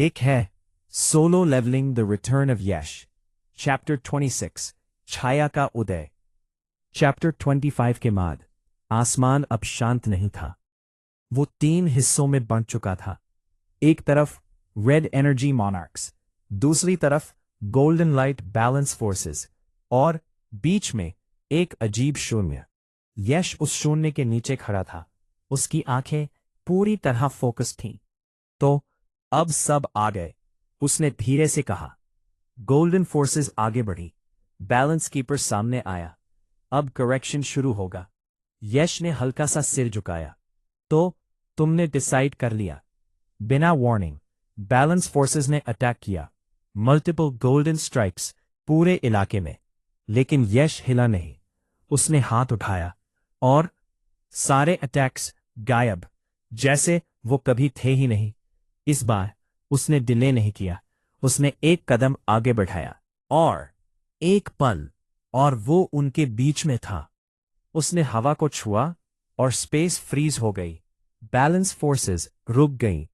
एक है solo leveling the return of Yash, chapter 26 छाया का उदय। चैप्टर 25 के बाद आसमान अब शांत नहीं था। वो 3 हिस्सों में बंट चुका था। एक तरफ रेड एनर्जी मॉनार्क्स, दूसरी तरफ गोल्डन लाइट बैलेंस फोर्सेस और बीच में एक अजीब शून्य। यश उस शून्य के नीचे खड़ा था। उसकी आंखें पूरी तरह फोकस थीं। तो अब सब आ गए, उसने धीरे से कहा। गोल्डन फोर्सेस आगे बढ़ी। बैलेंस कीपर सामने आया। अब करेक्शन शुरू होगा। यश ने हल्का सा सिर झुकाया। तो तुमने डिसाइड कर लिया? बिना वार्निंग बैलेंस फोर्सेस ने अटैक किया। मल्टीपल गोल्डन स्ट्राइक्स पूरे इलाके में। लेकिन यश हिला नहीं। उसने हाथ उठाया और सारे अटैक्स गायब, जैसे वो कभी थे ही नहीं। इस बार उसने डिले नहीं किया। उसने एक कदम आगे बढ़ाया और एक पल और वो उनके बीच में था। उसने हवा को छुआ और स्पेस फ्रीज हो गई। बैलेंस फोर्सेस रुक गईं।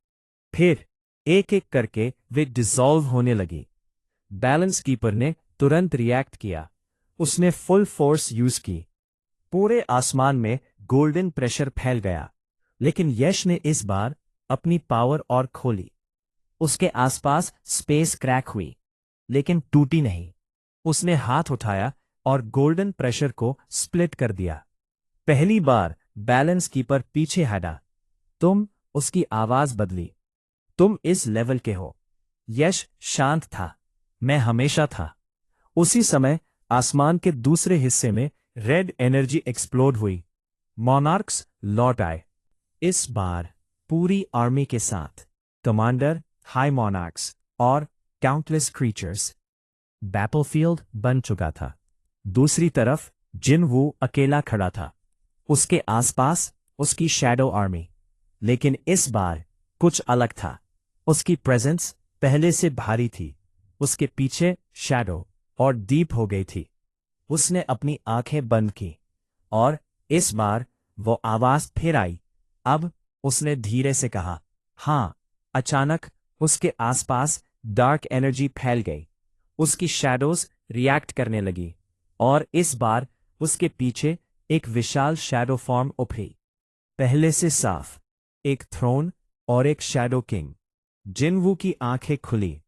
फिर एक एक करके वे डिसॉल्व होने लगी। बैलेंस कीपर ने तुरंत रिएक्ट किया। उसने फुल फोर्स यूज की। पूरे आसमान में गोल्डन प्रेशर फैल गया। लेकिन यश ने इस बार अपनी पावर और खोली। उसके आसपास स्पेस क्रैक हुई, लेकिन टूटी नहीं। उसने हाथ उठाया और गोल्डन प्रेशर को स्प्लिट कर दिया। पहली बार बैलेंस कीपर पीछे हटा। तुम, उसकी आवाज बदली। तुम इस लेवल के हो। यश शांत था। मैं हमेशा था। उसी समय आसमान के दूसरे हिस्से में रेड एनर्जी एक्सप्लोड हुई। मॉनार्क्स लौट आए। इस बार पूरी आर्मी के साथ, कमांडर, हाई मॉनार्क्स और काउंटलेस क्रीचर्स। बैटलफील्ड बन चुका था। दूसरी तरफ जिनवू अकेला खड़ा था। उसके आसपास उसकी शैडो आर्मी। लेकिन इस बार कुछ अलग था। उसकी प्रेजेंस पहले से भारी थी। उसके पीछे शैडो और डीप हो गई थी। उसने अपनी आंखें बंद की और इस बार वो आवाज फिर आई। अब उसने धीरे से कहा, हाँ। अचानक उसके आसपास डार्क एनर्जी फैल गई। उसकी शैडोज रिएक्ट करने लगी और इस बार उसके पीछे एक विशाल शैडो फॉर्म उभरी। पहले से साफ, एक थ्रोन और एक शैडो किंग। जिनवू की आंखें खुली।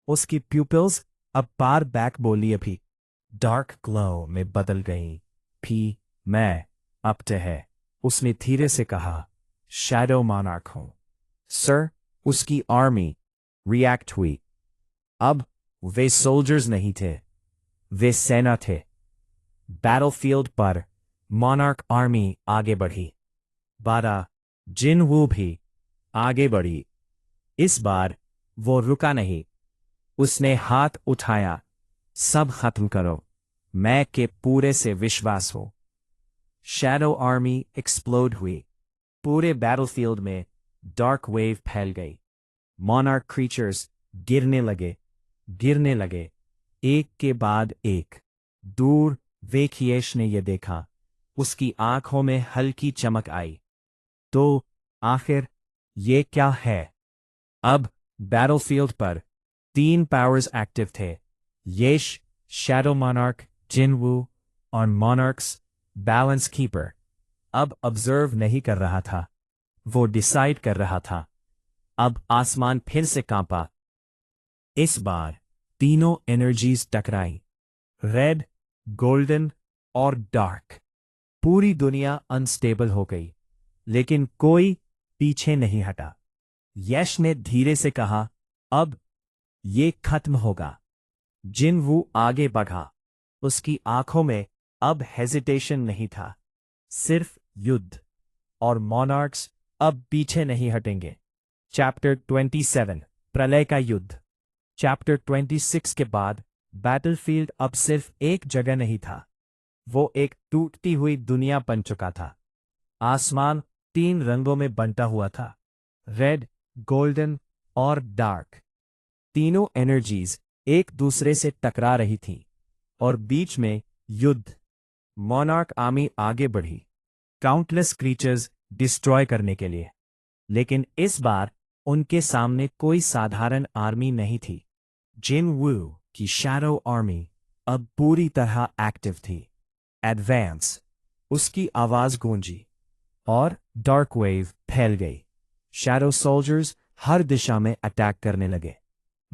उसकी प्यूपिल्स अब पार बैक बोली अभी डार्क ग्लो में बदल गईं। भी मैं अब ते है, उसने धीरे से कहा। शैडो मॉनार्क हूं सर। उसकी आर्मी रिएक्ट हुई। अब वे सोल्जर्स नहीं थे, वे सेना थे। बैटलफील्ड पर मॉनार्क आर्मी आगे बढ़ी। बारा जिनवू भी आगे बढ़ी। इस बार वो रुका नहीं। उसने हाथ उठाया। सब खत्म करो। मैं के पूरे से विश्वास हो। शैडो आर्मी एक्सप्लोड हुई। पूरे बैटलफील्ड में डार्क वेव फैल गई। मॉनार्क क्रीचर्स गिरने लगे, एक के बाद एक। दूर वेखियेश ने यह देखा। उसकी आंखों में हल्की चमक आई। तो आखिर ये क्या है? अब बैटलफील्ड पर 3 पावर्स एक्टिव थे। येश, शैडो मॉनार्क, जिनवू और मॉनार्क्स बैलेंस कीपर। अब ऑब्जर्व नहीं कर रहा था, वो डिसाइड कर रहा था। अब आसमान फिर से कांपा। इस बार तीनों एनर्जीज टकराई, रेड, गोल्डन और डार्क। पूरी दुनिया अनस्टेबल हो गई, लेकिन कोई पीछे नहीं हटा। यश ने धीरे से कहा, अब ये खत्म होगा। जिनवू आगे बढ़ा। उसकी आंखों में अब हेजिटेशन नहीं था, सिर्फ युद्ध। और मॉनार्क्स अब पीछे नहीं हटेंगे। चैप्टर 27 प्रलय का युद्ध। चैप्टर 26 के बाद बैटलफील्ड अब सिर्फ एक जगह नहीं था, वो एक टूटती हुई दुनिया बन चुका था। आसमान 3 रंगों में बंटा हुआ था, रेड, गोल्डन और डार्क। तीनों एनर्जीज एक दूसरे से टकरा रही थीं और बीच में युद्ध। मॉनार्क आर्मी आगे बढ़ी, काउंटलेस क्रीचर्स डिस्ट्रॉय करने के लिए। लेकिन इस बार उनके सामने कोई साधारण आर्मी नहीं थी। जिन वू की शैडो आर्मी अब पूरी तरह एक्टिव थी। एडवांस, उसकी आवाज गूंजी और डार्क वेव फैल गई। शैडो सोल्जर्स हर दिशा में अटैक करने लगे।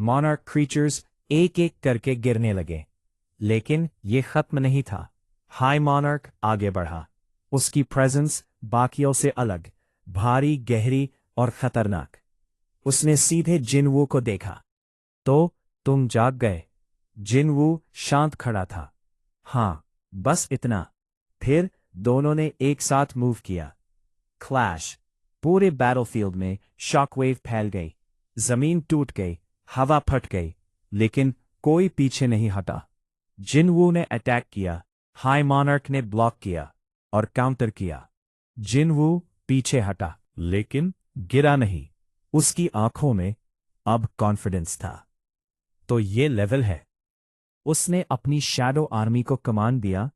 मॉनर्क क्रीचर्स एक एक करके गिरने लगे। लेकिन ये खत्म नहीं था। हाई मॉनर्क आगे बढ़ा। उसकी प्रेजेंस बाकियों से अलग, भारी, गहरी और खतरनाक। उसने सीधे जिनवू को देखा। तो तुम जाग गए? जिनवू शांत खड़ा था। हाँ, बस इतना। फिर दोनों ने एक साथ मूव किया। क्लैश। पूरे बैटलफील्ड में शॉकवेव फैल गई। जमीन टूट गई, हवा फट गई, लेकिन कोई पीछे नहीं हटा। जिनवू ने अटैक किया, हाई मॉनर्क ने ब्लॉक किया और काउंटर किया। जिनवू पीछे हटा, लेकिन गिरा नहीं। उसकी आंखों में अब कॉन्फिडेंस था। तो ये लेवल है। उसने अपनी शैडो आर्मी को कमांड दिया,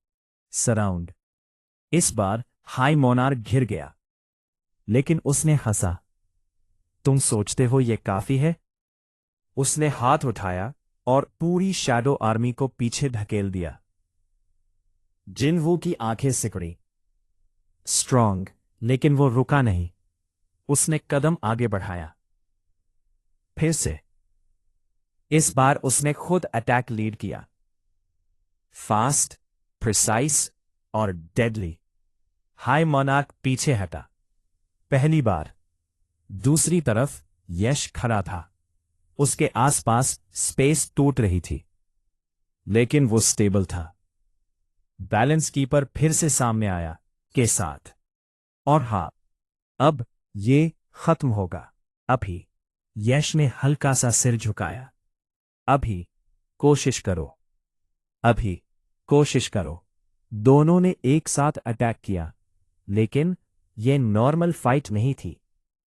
सराउंड। इस बार हाई मोनार्क घिर गया, लेकिन उसने हंसा। तुम सोचते हो ये काफी है? उसने हाथ उठाया और पूरी शैडो आर्मी को पीछे धकेल दिया। जिनवू की आंखें सिकुड़ी। स्ट्रांग, लेकिन वो रुका नहीं। उसने कदम आगे बढ़ाया। फिर से। इस बार उसने खुद अटैक लीड किया। फास्ट, प्रिसाइस और डेडली। हाई मोनार्क पीछे हटा। पहली बार। दूसरी तरफ यश खड़ा था। उसके आसपास स्पेस टूट रही थी, लेकिन वो स्टेबल था। बैलेंस कीपर फिर से सामने आया के साथ। और हाँ, अब ये खत्म होगा। अभी। यश ने हल्का सा सिर झुकाया। अभी कोशिश करो। अभी कोशिश करो। दोनों ने एक साथ अटैक किया, लेकिन ये नॉर्मल फाइट नहीं थी।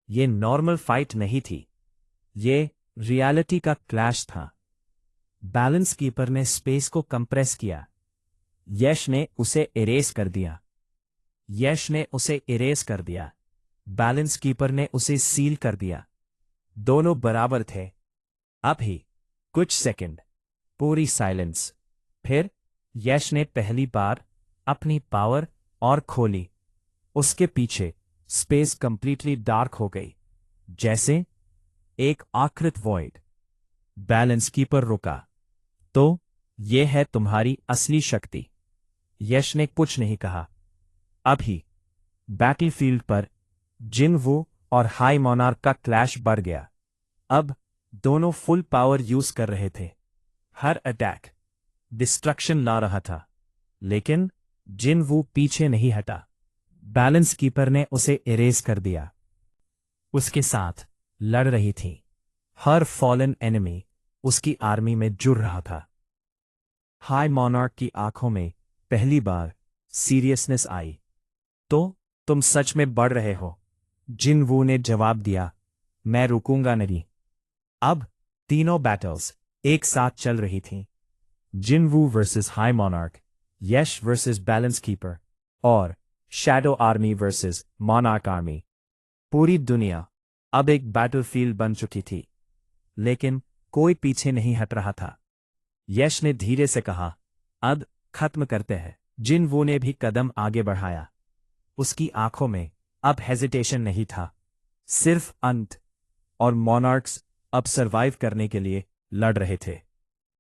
ये नॉर्मल फाइट नहीं थी। ये रियलिटी का क्लैश था। बैलेंस कीपर ने स्पेस को कंप्रेस किया। यश ने उसे इरेज कर दिया। यश ने उसे इरेज कर दिया। बैलेंस कीपर ने उसे सील कर दिया। दोनों बराबर थे। अभी कुछ सेकंड, पूरी साइलेंस। फिर यश ने पहली बार अपनी पावर और खोली। उसके पीछे स्पेस कंप्लीटली डार्क हो गई, जैसे एक आकृत वॉइड। बैलेंस कीपर रुका। तो ये है तुम्हारी असली शक्ति। यश ने कुछ नहीं कहा। अभी बैटलफील्ड पर जिनवू और हाई मोनार्क का क्लैश बढ़ गया। अब दोनों फुल पावर यूज कर रहे थे। हर अटैक डिस्ट्रक्शन ला रहा था, लेकिन जिनवू पीछे नहीं हटा। बैलेंस कीपर ने उसे इरेज कर दिया। उसके साथ लड़ रही थी। हर फॉलन एनिमी उसकी आर्मी में जुड़ रहा था। हाई मोनार्क की आंखों में पहली बार सीरियसनेस आई। तो तुम सच में बढ़ रहे हो? जिनवू ने जवाब दिया, मैं रुकूंगा नहीं। अब तीनों बैटल्स एक साथ चल रही थीं। जिनवू वर्सेस हाई मोनार्क, यश वर्सेस बैलेंस कीपर और shadow army versus monarch army. पूरी दुनिया अब एक बैटलफील्ड बन चुकी थी, लेकिन कोई पीछे नहीं हट रहा था। यश ने धीरे से कहा, अब खत्म करते हैं। जिनवू ने भी कदम आगे बढ़ाया। उसकी आंखों में अब हेजिटेशन नहीं था, सिर्फ अंत। और मोनार्क्स अब सरवाइव करने के लिए लड़ रहे थे।